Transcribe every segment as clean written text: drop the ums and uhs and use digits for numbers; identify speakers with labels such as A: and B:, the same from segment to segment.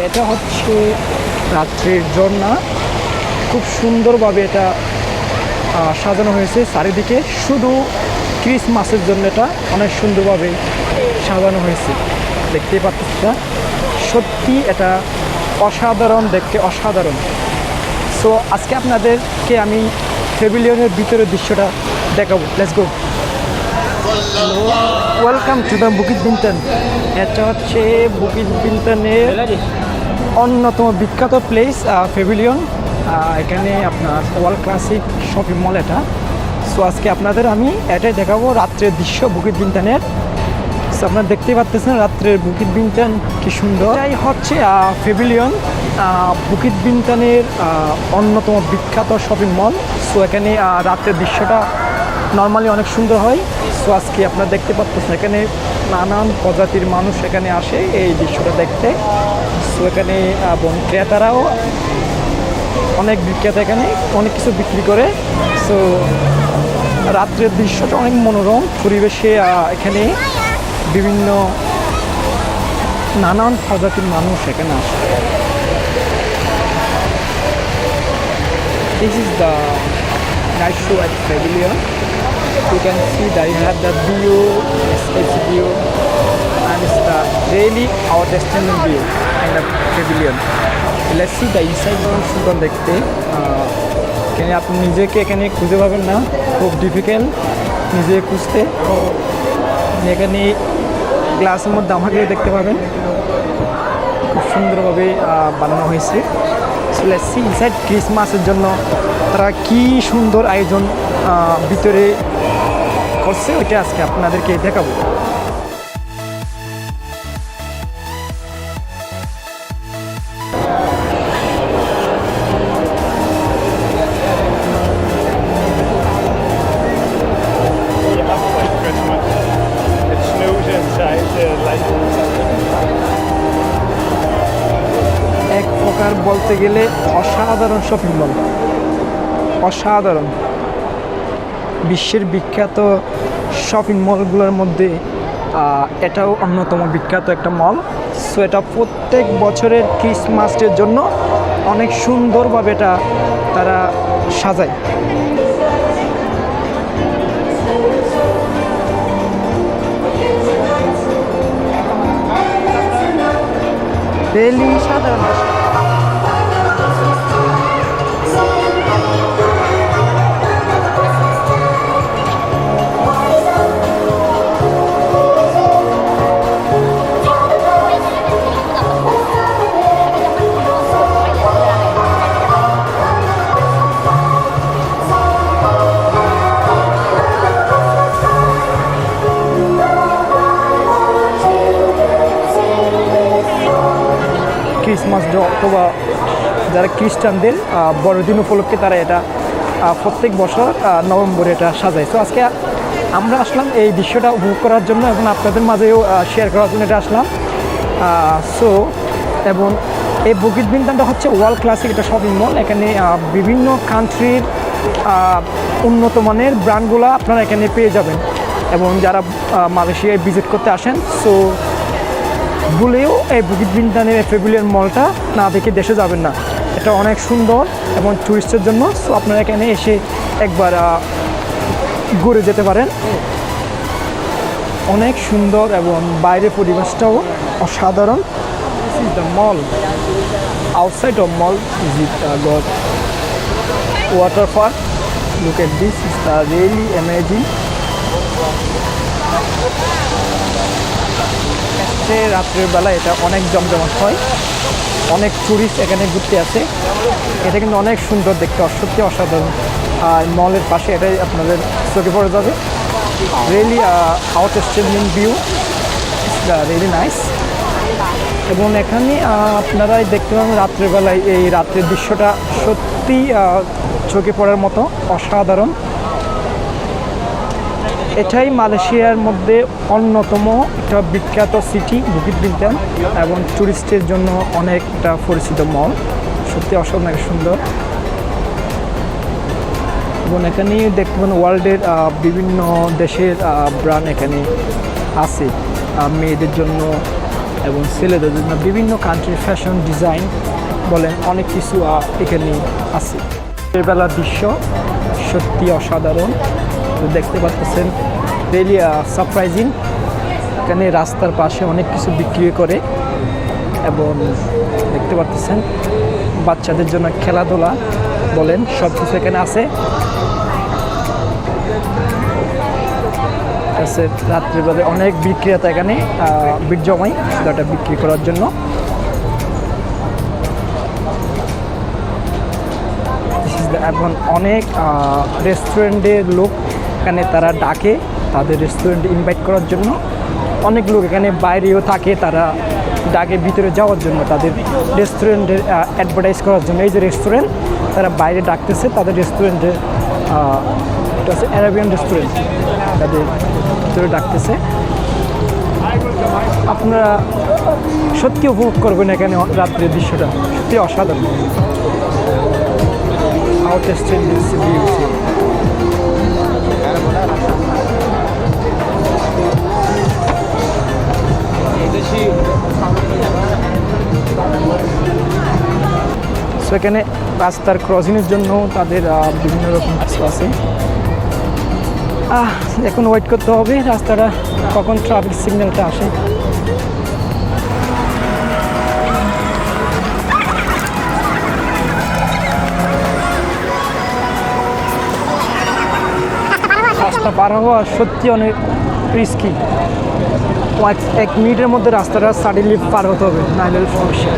A: এটা হচ্ছে রাত্রির ঝর্ণা। খুব সুন্দরভাবে এটা সাজানো হয়েছে চারিদিকে, শুধু ক্রিসমাসের জন্য এটা অনেক সুন্দরভাবে সাজানো হয়েছে। দেখতেই পাচ্ছেন, সত্যি এটা অসাধারণ, দেখতে অসাধারণ। সো আজকে আপনাদেরকে আমি প্যাভিলিয়নের ভিতরের দৃশ্যটা দেখাবো। Let's go. Welcome to the Bukit Bintang. এটা হচ্ছে বুকিট বিনটনের অন্যতম বিখ্যাত প্লেস, প্যাভিলিয়ন। এখানে আপনার ওয়ার্ল্ড ক্লাসিক শপিং মল এটা। সো আজকে আপনাদের আমি এটাই দেখাবো, রাত্রের দৃশ্য বুকিট বিনটনের। সো আপনারা দেখতেই পাচ্ছেন রাত্রের বুকিট বিনটন কি সুন্দর। এটাই হচ্ছে প্যাভিলিয়ন, বুকিট বিনটনের অন্যতম বিখ্যাত শপিং মল। সো এখানে রাত্রের দৃশ্যটা নর্মালি অনেক সুন্দর হয়। সো আজকে আপনারা দেখতে পাচ্ছেন এখানে নানান প্রজাতির মানুষ এখানে আসে এই দৃশ্যটা দেখতে। সো এখানে ক্রেতারাও অনেক বিখ্যাত, এখানে অনেক কিছু বিক্রি করে। সো রাত্রের দৃশ্যটা অনেক মনোরম পরিবেশে এখানে বিভিন্ন নানান প্রজাতির মানুষ এখানে আসে। This is the night show at Pavilion. You can see that you have the view, space view, and it's the really outstanding view in the pavilion. Let's see the inside. সুন্দর দেখতে। এখানে আপনি নিজেকে এখানে খুঁজে পাবেন না, খুব ডিফিকাল্ট নিজে খুঁজতে। এখানে গ্লাসের মধ্যে আমাকে দেখতে পাবেন, খুব সুন্দরভাবে বানানো হয়েছে। So let's see inside. ক্রিসমাসের জন্য তারা কি সুন্দর আয়োজন ভিতরে করছে, ওইটা আজকে আপনাদেরকে দেখাবো। এক প্রকার বলতে গেলে অসাধারণ শপিং মল, অসাধারণ। বিশ্বের বিখ্যাত শপিং মলগুলোর মধ্যে এটাও অন্যতম বিখ্যাত একটা মল। সো এটা প্রত্যেক বছরের ক্রিসমাসের জন্য অনেক সুন্দরভাবে এটা তারা সাজায়। সাধারণ ক্রিসমাস ডে অথবা যারা খ্রিস্টানদের বড়দিন উপলক্ষে তারা এটা প্রত্যেক বছর নভেম্বরে এটা সাজায়। তো আজকে আমরা আসলাম এই দৃশ্যটা উপভোগ করার জন্য এবং আপনাদের মাঝেও শেয়ার করার জন্য এটা আসলাম। সো এবং এই বুকিট বিনটনটা হচ্ছে ওয়ার্ল্ড ক্লাসিক একটা শপিং মল। এখানে বিভিন্ন কান্ট্রির উন্নত মানের ব্র্যান্ডগুলো আপনারা এখানে পেয়ে যাবেন। এবং যারা মালয়েশিয়ায় ভিজিট করতে আসেন, সো ভুলেও এই বুকিট বিনটনের প্যাভিলিয়ন মলটা না দেখে দেশে যাবেন না। এটা অনেক সুন্দর এবং টুরিস্টের জন্য। সো আপনারা এখানে এসে একবার ঘুরে যেতে পারেন। অনেক সুন্দর এবং বাইরের পরিবেশটাও অসাধারণ। This is the mall. Outside of mall is it got water park. Look at this, is the really amazing. রাত্রের বেলা এটা অনেক জমজমাট হয়, অনেক টুরিস্ট এখানে ঘুরতে আসে। এটা কিন্তু অনেক সুন্দর দেখতে, সত্যি অসাধারণ। আর মলের পাশে এটাই আপনাদের চোখে পড়ে যাবে। Really outstanding view, really nice. এবং এখানে আপনারাই দেখতে পাবেন রাত্রের বেলায় এই রাত্রের দৃশ্যটা সত্যি চোখে পড়ার মতো অসাধারণ। এটাই মালয়েশিয়ার মধ্যে অন্যতম একটা বিখ্যাত সিটি বুকিট বিনটন এবং টুরিস্টের জন্য অনেকটা পরিচিত মল। সত্যি অসাধারণ সুন্দর। এবং এখানে দেখতে পাবেন ওয়ার্ল্ডের বিভিন্ন দেশের ব্র্যান্ড এখানে আছে। মেয়েদের জন্য এবং ছেলেদের জন্য বিভিন্ন কান্ট্রির ফ্যাশন ডিজাইন বলেন অনেক কিছু এখানে আছে। বেলার দৃশ্য সত্যি অসাধারণ। তো দেখতে পাচ্ছেন রিয়েলি সারপ্রাইজিং। এখানে রাস্তার পাশে অনেক কিছু বিক্রি করে এবং দেখতে পাচ্ছেন বাচ্চাদের জন্য খেলাধুলা বলেন সব কিছু এখানে আছে। রাত্রিবেলা অনেক বিক্রেতা এখানে ভিড় জমায় সেটা বিক্রি করার জন্য। এখন অনেক রেস্টুরেন্টের লোক এখানে তারা ডাকে তাদের রেস্টুরেন্টে ইনভাইট করার জন্য। অনেক লোক এখানে বাইরেও থাকে, তারা ডাকে ভিতরে যাওয়ার জন্য তাদের রেস্টুরেন্টের অ্যাডভার্টাইজ করার জন্য। এই যে রেস্টুরেন্ট তারা বাইরে ডাকতেছে তাদের রেস্টুরেন্টে, এটা হচ্ছে অ্যারাবিয়ান রেস্টুরেন্ট, তাদের ভিতরে ডাকতেছে। আপনারা সত্যি উপভোগ করবেন এখানে রাত্রের দৃশ্যটা, সত্যি অসাধারণ। How tasty this view is. So এখানে রাস্তার ক্রসিংয়ের জন্য তাদের বিভিন্ন রকম কিছু আছে। এখন ওয়েট করতে হবে রাস্তাটা কখন ট্রাফিক সিগন্যালটা আসে। রাস্তা পার হওয়া সত্যি অনেক রিস্কি। 1 মিনিটের মধ্যে রাস্তাটা সাডেনলি পার হতে হবে, নাইলে সমস্যা।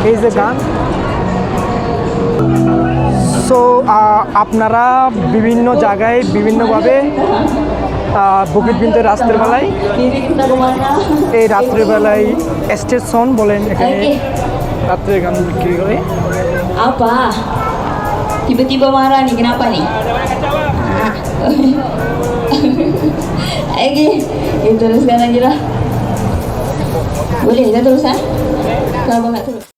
A: এই যে গান। সো আপনারা বিভিন্ন জায়গায় বিভিন্নভাবে বুকিট বিনতের রাত্রের বেলায়, এই রাত্রেবেলায় স্টেশন বলেন এখানে রাত্রের গান বিক্রি করে।
B: Apa? Tiba-tiba marah nih, kenapa nih? Oke, teruskan aja lah. Boleh kita terus, ha? Kalau nggak terus.